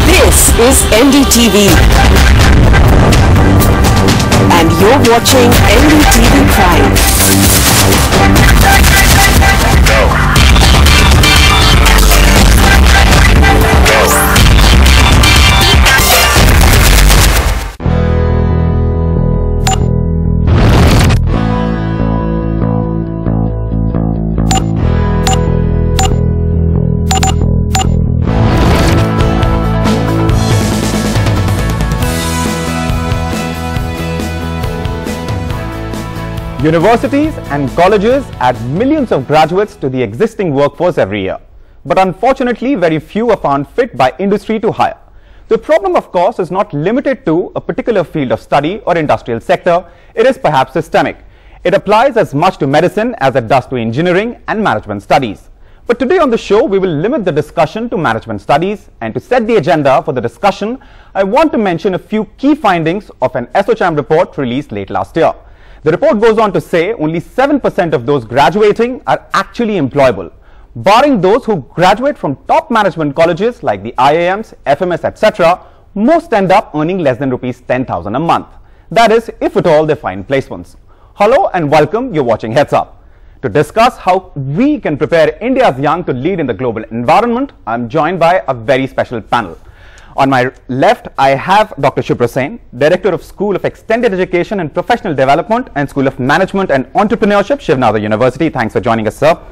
This is NDTV and you're watching NDTV Prime. Universities and colleges add millions of graduates to the existing workforce every year. But unfortunately, very few are found fit by industry to hire. The problem, of course, is not limited to a particular field of study or industrial sector. It is perhaps systemic. It applies as much to medicine as it does to engineering and management studies. But today on the show, we will limit the discussion to management studies. And to set the agenda for the discussion, I want to mention a few key findings of an ASSOCHAM report released late last year. The report goes on to say only 7% of those graduating are actually employable. Barring those who graduate from top management colleges like the IIMs, FMS, etc., most end up earning less than rupees 10,000 a month. That is, if at all they find placements. Hello and welcome, you're watching Heads Up. To discuss how we can prepare India's young to lead in the global environment, I'm joined by a very special panel. On my left, I have Dr. Shubhra Sen, Director of School of Extended Education and Professional Development and School of Management and Entrepreneurship, Shiv Nadar University. Thanks for joining us, sir.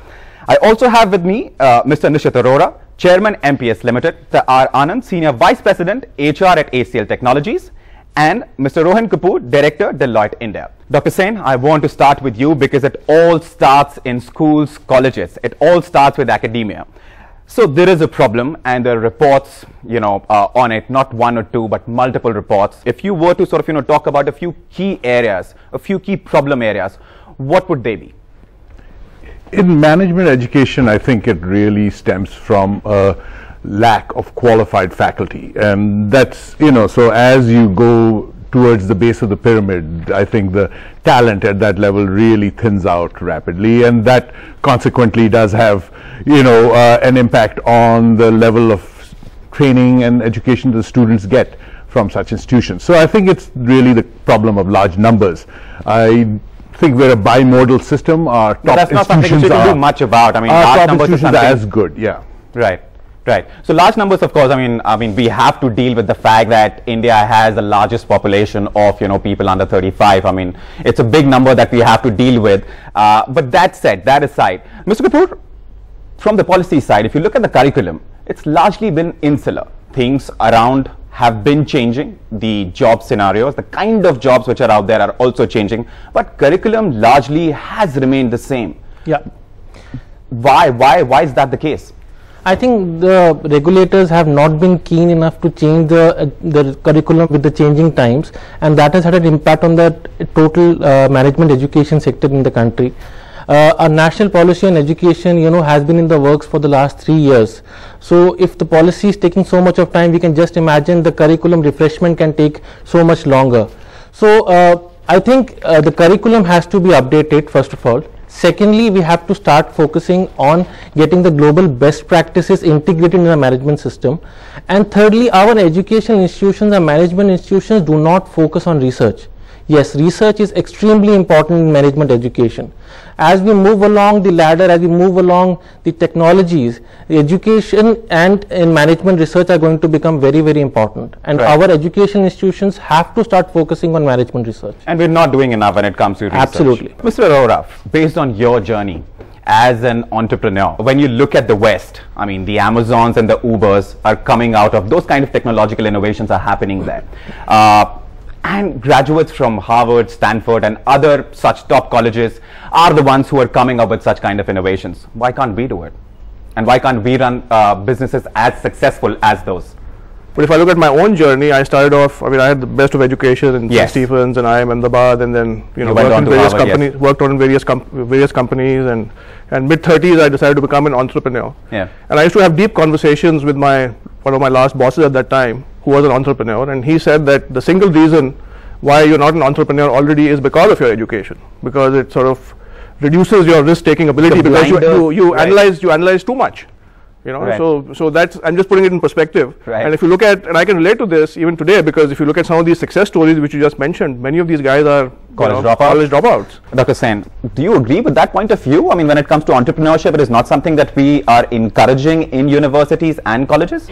I also have with me Mr. Nishit Arora, Chairman, MPS Limited, Mr. R. Anand, Senior Vice President, HR at ACL Technologies, and Mr. Rohan Kapoor, Director, Deloitte India. Dr. Sen, I want to start with you because it all starts in schools, colleges. It all starts with academia. So there is a problem and there are reports, on it, not one or two, but multiple reports. If you were to sort of, talk about a few key areas, a few key problem areas, what would they be? In management education, I think it really stems from a lack of qualified faculty. And that's, so as you go towards the base of the pyramid, I think the talent at that level really thins out rapidly, and that consequently does have, an impact on the level of training and education the students get from such institutions. So I think it's really the problem of large numbers. I think we're a bimodal system. Our top that's not something we can do much about. I mean, large numbers institutions are as good, yeah. Right. Right. So large numbers, of course, I mean, we have to deal with the fact that India has the largest population of, people under 35. I mean, it's a big number that we have to deal with. But that said, that aside, Mr. Kapoor, from the policy side, if you look at the curriculum, it's largely been insular. Things around have been changing. The job scenarios, the kind of jobs which are out there are also changing. But curriculum largely has remained the same. Yeah. Why is that the case? I think the regulators have not been keen enough to change the curriculum with the changing times, and that has had an impact on the total management education sector in the country. Our national policy on education, has been in the works for the last 3 years. So if the policy is taking so much of time, we can just imagine the curriculum refreshment can take so much longer. So I think the curriculum has to be updated, first of all. Secondly, we have to start focusing on getting the global best practices integrated in the management system. And thirdly, our educational institutions and management institutions do not focus on research. Yes, research is extremely important in management education. As we move along the ladder, as we move along the technologies, the education and in management research are going to become very, very important. And right. Our education institutions have to start focusing on management research. And we're not doing enough when it comes to research. Absolutely. Mr. Arora, based on your journey as an entrepreneur, when you look at the West, I mean, the Amazons and the Ubers are coming out of those kind of technological innovations are happening there. And graduates from Harvard, Stanford and other such top colleges are the ones who are coming up with such kind of innovations. Why can't we do it? And why can't we run businesses as successful as those? But if I look at my own journey, I started off, I had the best of education in St. Stephen's and IIM Ahmedabad, and then worked on various companies, worked on various companies, and mid-30s I decided to become an entrepreneur. Yeah. And I used to have deep conversations with one of my last bosses at that time, who was an entrepreneur, and he said that the single reason why you're not an entrepreneur already is because of your education, because it sort of reduces your risk-taking ability, because you right. analyze too much. You know, Right. so that's, I'm just putting it in perspective. Right. And if you look at, and I can relate to this even today, because if you look at some of these success stories which you just mentioned, many of these guys are College dropouts. Dr. Sen, do you agree with that point of view? I mean, when it comes to entrepreneurship, it is not something that we are encouraging in universities and colleges?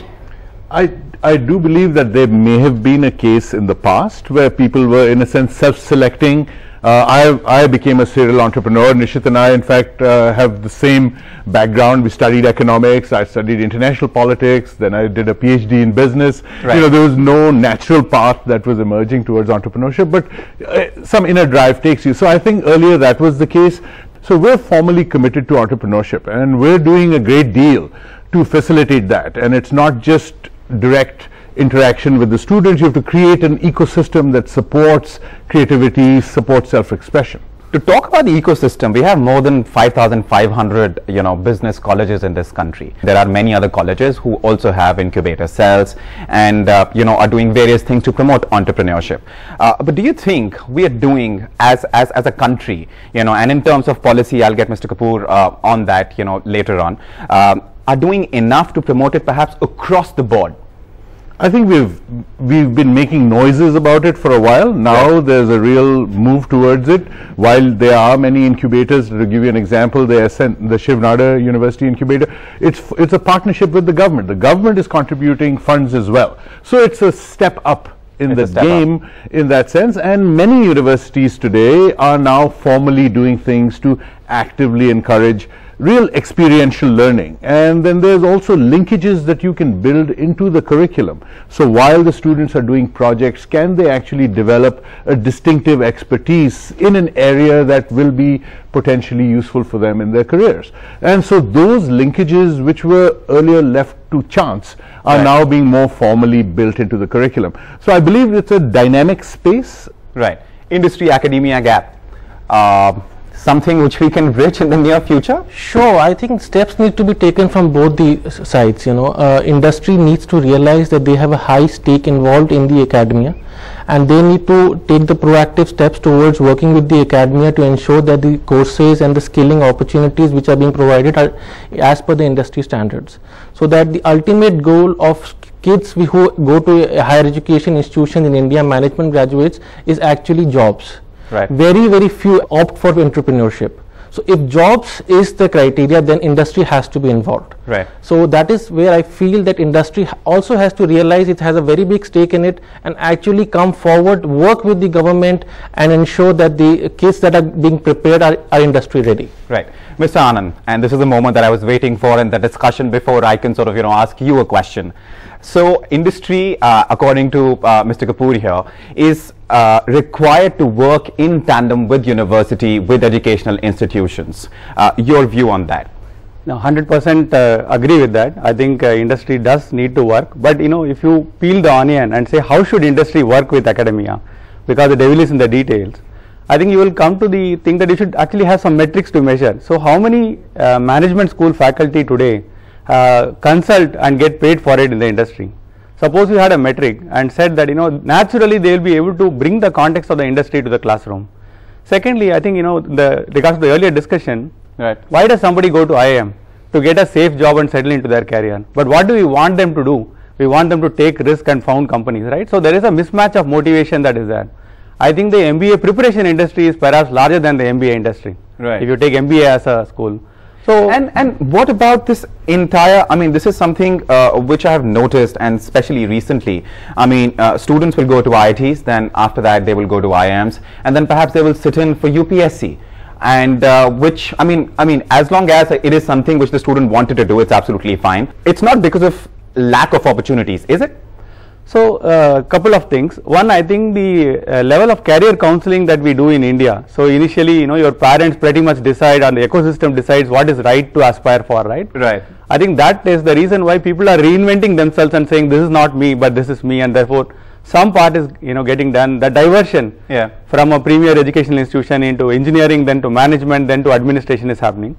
I do believe that there may have been a case in the past where people were, in a sense, self-selecting. I became a serial entrepreneur. Nishit and I, in fact, have the same background. We studied economics. I studied international politics. Then I did a PhD in business. Right. You know, there was no natural path that was emerging towards entrepreneurship, but some inner drive takes you. So I think earlier that was the case. So we're formally committed to entrepreneurship, and we're doing a great deal to facilitate that. And it's not just direct interaction with the students. You have to create an ecosystem that supports creativity, supports self-expression. To talk about the ecosystem, we have more than 5,500, business colleges in this country. There are many other colleges who also have incubator cells and, are doing various things to promote entrepreneurship. But do you think we are doing as a country, and in terms of policy, I'll get Mr. Kapoor on that, later on, are doing enough to promote it perhaps across the board? I think we've been making noises about it for a while. Now there's a real move towards it. While there are many incubators, to give you an example, the Shiv Nada University incubator, it's a partnership with the government. The government is contributing funds as well. So it's a step up in the game in that sense, and many universities today are now formally doing things to actively encourage real experiential learning. And then there's also linkages that you can build into the curriculum. So while the students are doing projects, can they actually develop a distinctive expertise in an area that will be potentially useful for them in their careers? And so those linkages which were earlier left to chance are now being more formally built into the curriculum. So I believe it's a dynamic space. Right. Industry academia gap. Something which we can bridge in the near future? Sure, I think steps need to be taken from both the sides. Industry needs to realize that they have a high stake involved in the academia, and they need to take the proactive steps towards working with the academia to ensure that the courses and the skilling opportunities which are being provided are as per the industry standards, so that the ultimate goal of kids who go to a higher education institution in India, management graduates, is actually jobs. Right. Very, very few opt for entrepreneurship. So if jobs is the criteria, then industry has to be involved. Right. So that is where I feel that industry also has to realize it has a very big stake in it, and actually come forward, work with the government, and ensure that the kids that are being prepared are industry ready. Right. Mr. Anand, and this is the moment that I was waiting for in the discussion before I can sort of, ask you a question. So industry, according to Mr. Kapoor here, is required to work in tandem with university, with educational institutions. Your view on that? No, 100% agree with that. I think industry does need to work, but if you peel the onion and say how should industry work with academia, because the devil is in the details, I think you will come to the thing that you should actually have some metrics to measure. So how many management school faculty today consult and get paid for it in the industry? Suppose you had a metric and said that naturally they will be able to bring the context of the industry to the classroom. Secondly, I think regards to the earlier discussion, right, why does somebody go to IIM? To get a safe job and settle into their career. But what do we want them to do? We want them to take risk and found companies, right? So there is a mismatch of motivation that is there. I think the MBA preparation industry is perhaps larger than the MBA industry. Right. If you take MBA as a school. So and what about this entire, this is something which I have noticed, and especially recently, students will go to IITs, then after that they will go to IIMs, and then perhaps they will sit in for UPSC, and which, as long as it is something which the student wanted to do, it's absolutely fine. It's not because of lack of opportunities, is it? So, couple of things. One, I think the level of career counseling that we do in India. So, initially, your parents pretty much decide, and the ecosystem decides what is right to aspire for, right? Right. I think that is the reason why people are reinventing themselves and saying this is not me, but this is me, and therefore some part is getting done. The diversion from a premier educational institution into engineering, then to management, then to administration is happening.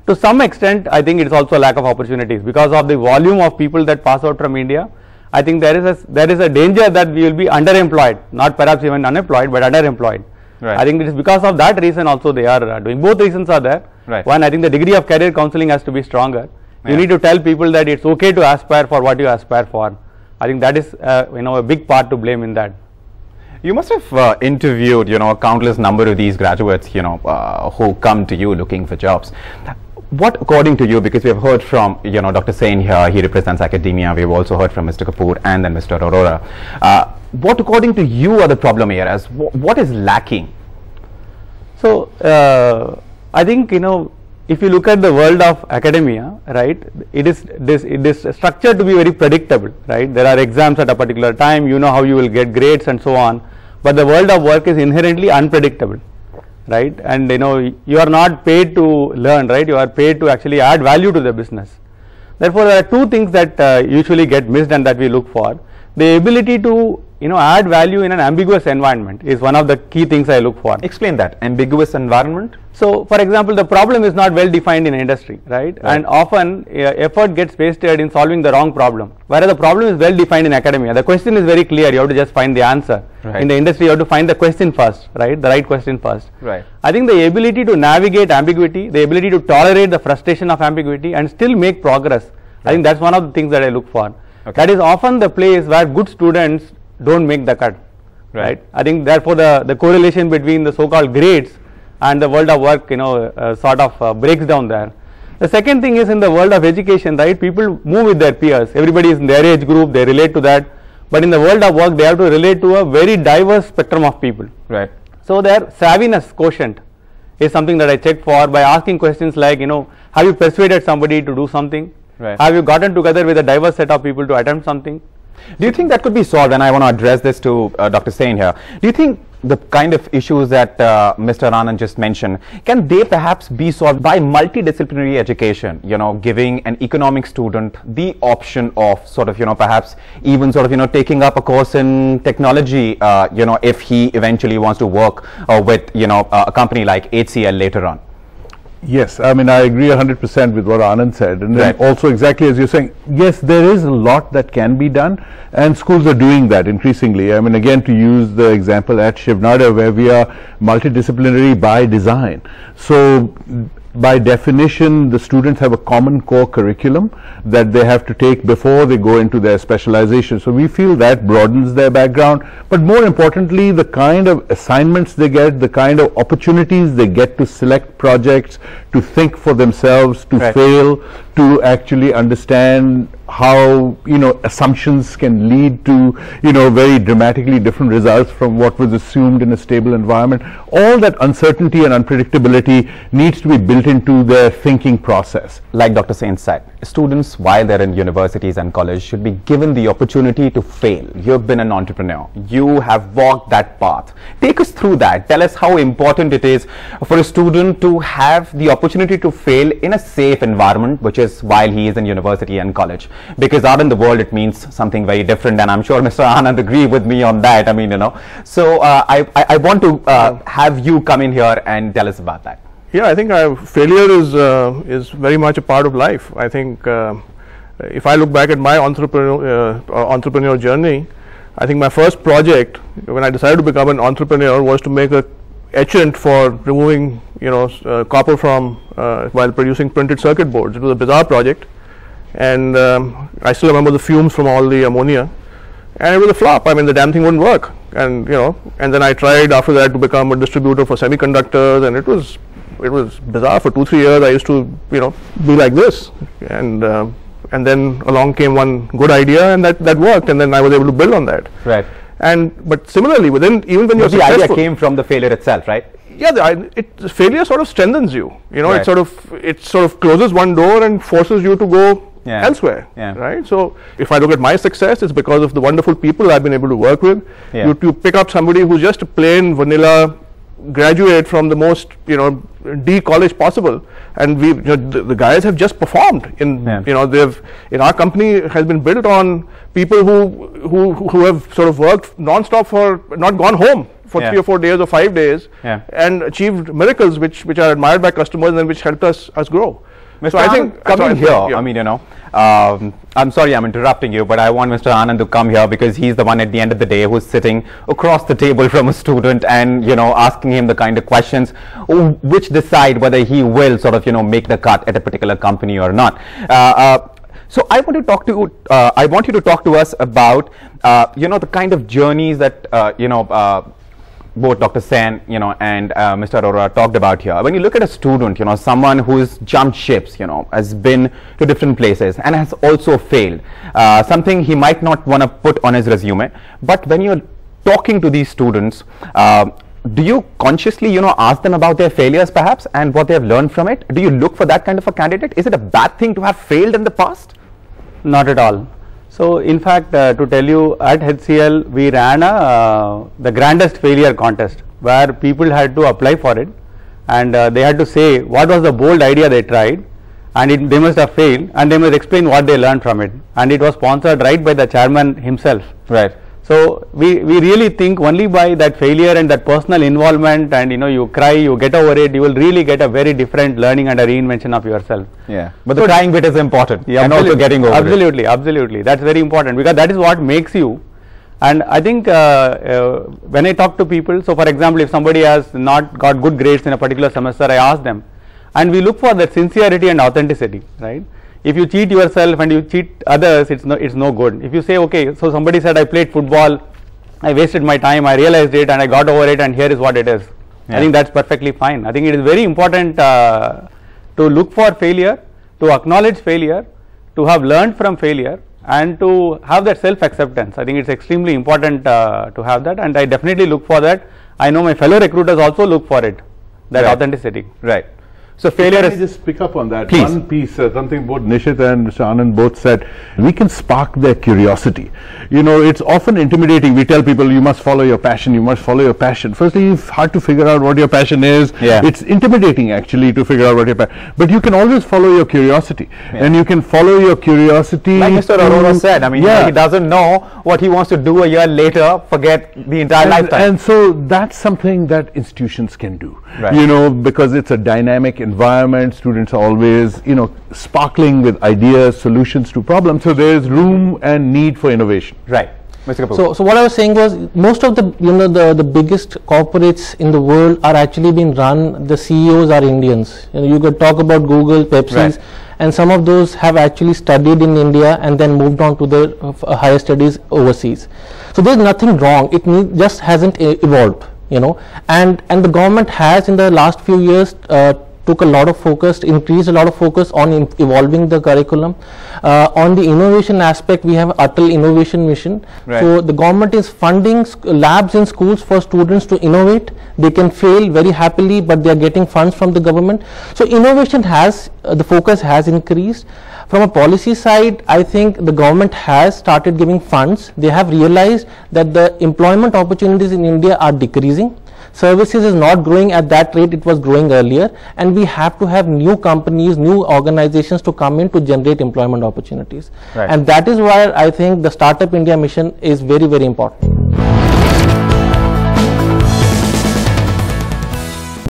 To some extent, I think it is also a lack of opportunities because of the volume of people that pass out from India. I think there is a danger that we will be underemployed, not perhaps even unemployed, but underemployed. Right. I think it is because of that reason also they are doing. Both reasons are there. Right. One, I think the degree of career counseling has to be stronger, You need to tell people that it's okay to aspire for what you aspire for. I think that is a big part to blame in that. You must have interviewed countless number of these graduates who come to you looking for jobs. What, according to you, because we have heard from Dr. Sain here, he represents academia, we have also heard from Mr. Kapoor and then Mr. Arora. What, according to you, are the problem areas? What is lacking? So I think if you look at the world of academia, right, it is structured to be very predictable, right? There are exams at a particular time, you know how you will get grades and so on, but the world of work is inherently unpredictable, right? And you are not paid to learn, right? You are paid to actually add value to the business. Therefore, there are two things that usually get missed and that we look for. The ability to add value in an ambiguous environment is one of the key things I look for. Explain that. Ambiguous environment? So, for example, the problem is not well defined in industry, right? And often effort gets wasted in solving the wrong problem, whereas the problem is well defined in academia. The question is very clear, you have to just find the answer. In the industry, you have to find the question first, right? The right question first. I think the ability to navigate ambiguity, the ability to tolerate the frustration of ambiguity and still make progress, I think that's one of the things that I look for. That is often the place where good students don't make the cut, right? I think therefore the correlation between the so-called grades and the world of work sort of breaks down there. The second thing is, in the world of education, right, people move with their peers, everybody is in their age group, they relate to that, but in the world of work they have to relate to a very diverse spectrum of people, right? So their savviness quotient is something that I check for by asking questions like, have you persuaded somebody to do something? Have you gotten together with a diverse set of people to attempt something? Do you think that could be solved? And I want to address this to Dr. Sain here. Do you think the kind of issues that Mr. Anand just mentioned, can they perhaps be solved by multidisciplinary education, giving an economic student the option of sort of, perhaps even sort of, taking up a course in technology, if he eventually wants to work with, a company like HCL later on? Yes, I mean, I agree 100% with what Anand said, and then also exactly as you're saying, yes, there is a lot that can be done, and schools are doing that increasingly. I mean, again, to use the example at Shiv Nada, where we are multidisciplinary by design. So by definition, the students have a common core curriculum that they have to take before they go into their specialization. So we feel that broadens their background, but more importantly, the kind of assignments they get, the kind of opportunities they get to select projects, to think for themselves, to fail, to actually understand how assumptions can lead to very dramatically different results from what was assumed in a stable environment. All that uncertainty and unpredictability needs to be built into their thinking process. Like Dr. Sain said, students while they're in universities and college should be given the opportunity to fail. You've been an entrepreneur, you have walked that path. Take us through that. Tell us how important it is for a student to have the opportunity to fail in a safe environment, which is while he is in university and college. Because out in the world it means something very different, and I'm sure Mr. Anand agree with me on that. I mean, so I want to have you come in here and tell us about that. Yeah, I think failure is very much a part of life. I think if I look back at my entrepreneurial journey, I think my first project when I decided to become an entrepreneur was to make a etchant for removing copper from while producing printed circuit boards. It was a bizarre project, and I still remember the fumes from all the ammonia, and it was a flop. I mean, the damn thing wouldn't work, and and then I tried after that to become a distributor for semiconductors, and it was bizarre. For 2-3 years I used to be like this, and then along came one good idea, and that worked, and then I was able to build on that. But similarly, even when you're successful, the idea came from the failure itself, right? Yeah, failure sort of strengthens you. It sort of closes one door and forces you to go elsewhere, right? So if I look at my success, it's because of the wonderful people I've been able to work with. You pick up somebody who's just a plain vanilla graduate from the most D college possible, and we the guys have just performed in they've in our company has been built on people who have sort of worked non-stop for not gone home for 3 or 4 days or 5 days and achieved miracles which are admired by customers and which helped us grow. Mr. So I Anand, think coming here, yeah. I mean, you know, I'm sorry I'm interrupting you, but I want Mr. Anand to come here because he's the one at the end of the day who's sitting across the table from a student and, you know, asking him the kind of questions which decide whether he will sort of, you know, make the cut at a particular company or not. So I want to talk to I want you to talk to us about you know, the kind of journeys that you know, both Dr. Sen, you know, and Mr. Arora talked about here. When you look at a student, you know, someone who's jumped ships, you know, has been to different places and has also failed, something he might not want to put on his resume. But when you're talking to these students, do you consciously, you know, ask them about their failures perhaps and what they have learned from it? Do you look for that kind of a candidate? Is it a bad thing to have failed in the past? Not at all. So in fact, to tell you, at HCL we ran the grandest failure contest where people had to apply for it, and they had to say what was the bold idea they tried, and they must have failed, and they must explain what they learned from it, and it was sponsored right by the chairman himself. Right. So we really think only by that failure and that personal involvement, and you know, you cry, you get over it, you will really get a very different learning and a reinvention of yourself. Yeah, but the crying bit is important, yeah, and also getting over it. Absolutely, that's very important because that is what makes you. And I think when I talk to people, so for example, if somebody has not got good grades in a particular semester, I ask them, and we look for that sincerity and authenticity, right? If you cheat yourself and you cheat others, it's no good. If you say, okay, so somebody said I played football, I wasted my time, I realized it and I got over it and here is what it is. Yeah. I think that's perfectly fine. I think it is very important to look for failure, to acknowledge failure, to have learned from failure, and to have that self-acceptance. I think it's extremely important to have that, and I definitely look for that. I know my fellow recruiters also look for it, that authenticity. Right. So failure is... just pick up on that. Please. One piece, something both Nishit and Mr. Anand both said, we can spark their curiosity. You know, it's often intimidating. We tell people you must follow your passion, you must follow your passion. Firstly, it's hard to figure out what your passion is. Yeah. It's intimidating actually to figure out what your passion, but you can always follow your curiosity. Yeah. And you can follow your curiosity. Like Mr. Arora said, I mean, he doesn't know what he wants to do a year later, forget the entire lifetime. And so that's something that institutions can do. Right. You know, because it's a dynamic environment, students are always, you know, sparkling with ideas, solutions to problems, so there is room and need for innovation. Right. Mr. Kapoor. So what I was saying was, most of the, you know, the biggest corporates in the world are actually being run, the CEOs are Indians. You know, you could talk about Google, Pepsi's, and some of those have actually studied in India and then moved on to their higher studies overseas. So there's nothing wrong, it just hasn't evolved, you know, and the government has in the last few years took a lot of focus, increased a lot of focus on evolving the curriculum. On the innovation aspect, we have Atal Innovation Mission. Right. So the government is funding labs in schools for students to innovate. They can fail very happily, but they are getting funds from the government. So innovation has, the focus has increased. From a policy side, I think the government has started giving funds. They have realized that the employment opportunities in India are decreasing. Services is not growing at that rate it was growing earlier, and we have to have new companies, new organizations to come in to generate employment opportunities. Right. And that is why I think the Startup India mission is very, very important.